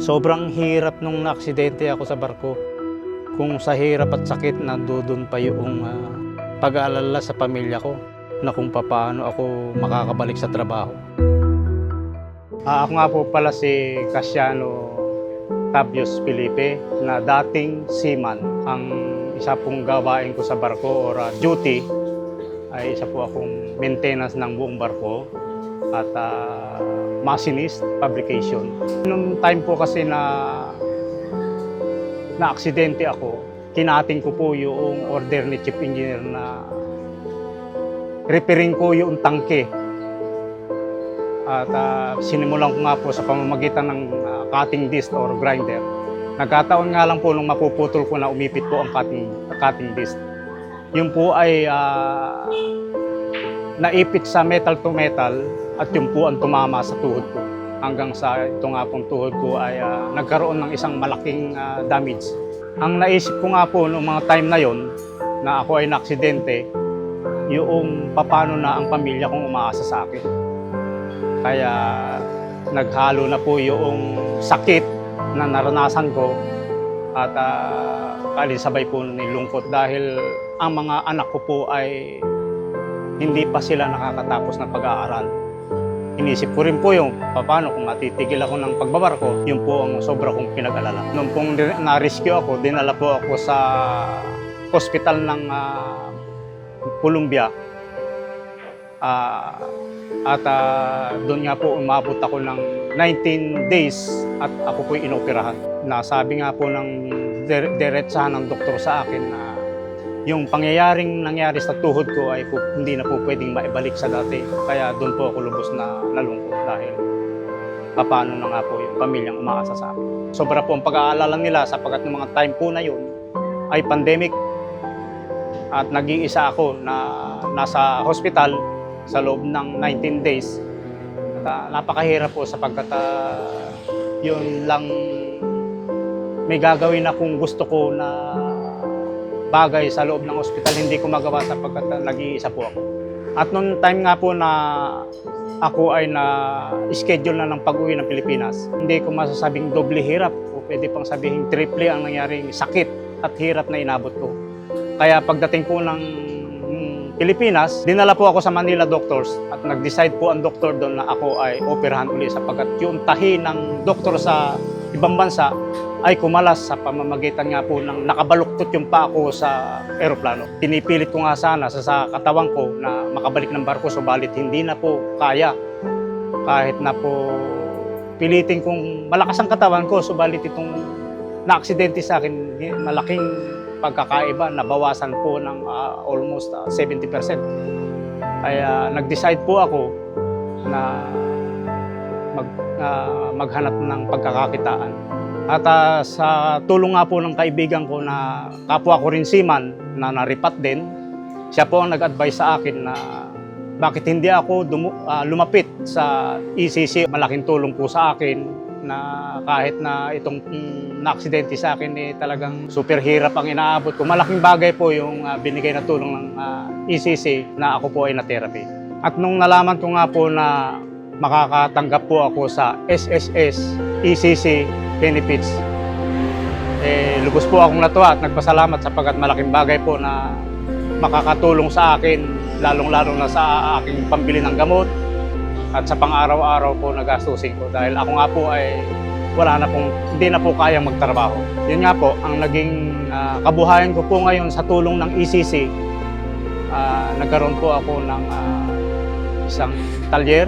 Sobrang hirap nung naaksidente ako sa barko. Kung sa hirap at sakit, nandoon pa yung pag-aalala sa pamilya ko na kung paano ako makakabalik sa trabaho. Ako nga po pala si Casiano Tabios Felipe na dating seaman. Ang isa pong gawain ko sa barko or duty ay isa po akong maintenance ng buong barko at machinist fabrication. Nung time po kasi na aksidente ako, kinating ko po yung order ni Chief Engineer na repairing ko yung tangke. At sinimulan ko nga po sa pamamagitan ng cutting disc or grinder. Nagkataon nga lang po nung mapuputol ko na umipit po ang cutting disc. Yun po ay naipit sa metal to metal at yun po ang tumama sa tuhod ko. Hanggang sa ito nga pong tuhod ko ay nagkaroon ng isang malaking damage. Ang naisip ko nga po noong mga time na yon na ako ay naaksidente, yung paano na ang pamilya kong umaasa sa akin. Kaya naghalo na po yung sakit na naranasan ko at kalisabay po nilungkot dahil ang mga anak ko po ay hindi pa sila nakakatapos ng pag-aaral. Inisip ko rin po yung paano kung matitigil ako ng pagbabarko, yun po ang sobra kong pinag-alala. Nung pong na-rescue ako, dinala po ako sa hospital ng Columbia. Doon nga po umabot ako ng 19 days at ako po inoperahan. Nasabi nga po ng diretsahan ng doktor sa akin na yung pangyayaring nangyari sa tuhod ko ay hindi na po pwedeng maibalik sa dati. Kaya doon po ako lubos na nalungkot dahil paano na nga po yung pamilyang umaasa sa akin. Sobra po ang pag-aalala nila sapagkat ng mga time po na yun ay pandemic at nag-iisa ako na nasa hospital sa loob ng 19 days. At, napakahirap po sapagkat yun lang may gagawin akong gusto ko na bagay sa loob ng ospital, hindi ko magawa sapagkat nag-iisa po ako. At noong time nga po na ako ay na-schedule na ng pag-uwi ng Pilipinas, hindi ko masasabing doble hirap o pwede pang sabihin triple ang nangyaring sakit at hirap na inabot ko. Kaya pagdating po ng Pilipinas, dinala po ako sa Manila Doctors at nag-decide po ang doktor doon na ako ay operahan ulit sapagkat yung tahi ng doktor sa ibang bansa ay kumalas sa pamamagitan nga po ng nakabaluktot yung pa ako sa eroplano. Pinipilit ko nga sana sa katawan ko na makabalik ng barko, subalit hindi na po kaya. Kahit na po pilitin kong malakas ang katawan ko, subalit itong na-aksidente sa akin, malaking pagkakaiba, nabawasan po ng almost 70%. Kaya nag-decide po ako na maghanap ng pagkakakitaan. At sa tulong nga po ng kaibigan ko na kapwa ko rin seaman na naripat din, siya po ang nag-advise sa akin na bakit hindi ako lumapit sa ECC. Malaking tulong po sa akin na kahit na itong na-aksidente sa akin talagang super hirap ang inaabot ko. Malaking bagay po yung binigay na tulong ng ECC na ako po ay na-therapy. At nung nalaman ko nga po na makakatanggap po ako sa SSS ECC benefits, lubos po akong natuwa at nagpasalamat sapagkat malaking bagay po na makakatulong sa akin, lalong-lalo na sa aking pambili ng gamot at sa pang-araw-araw po na gastusin ko dahil ako nga po ay hindi na po kaya magtrabaho. Yun nga po, ang naging kabuhayan ko po ngayon sa tulong ng ECC, nagkaroon po ako ng isang talyer,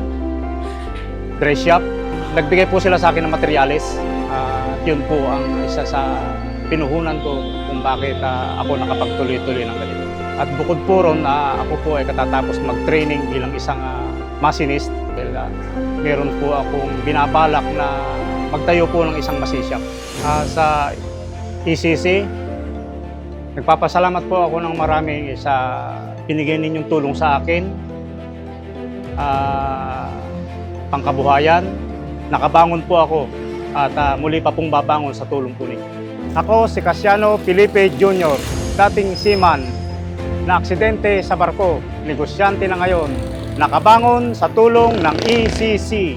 dress shop. Nagbigay po sila sa akin ng materyales. Yun po ang isa sa pinuhunan ko kung bakit ako nakapagtuloy-tuloy ng ganito. At bukod po ron, ako po ay katatapos mag-training bilang isang machinist. Meron po akong binabalak na magtayo po ng isang machine shop. Sa ECC, nagpapasalamat po ako ng marami sa binigay ninyong tulong sa akin. Pangkabuhayan, nakabangon po ako at muli pa pong babangon sa tulong po ninyo. Ako si Casiano Felipe Jr., dating seaman, na aksidente sa barko, negosyante na ngayon, nakabangon sa tulong ng ECC.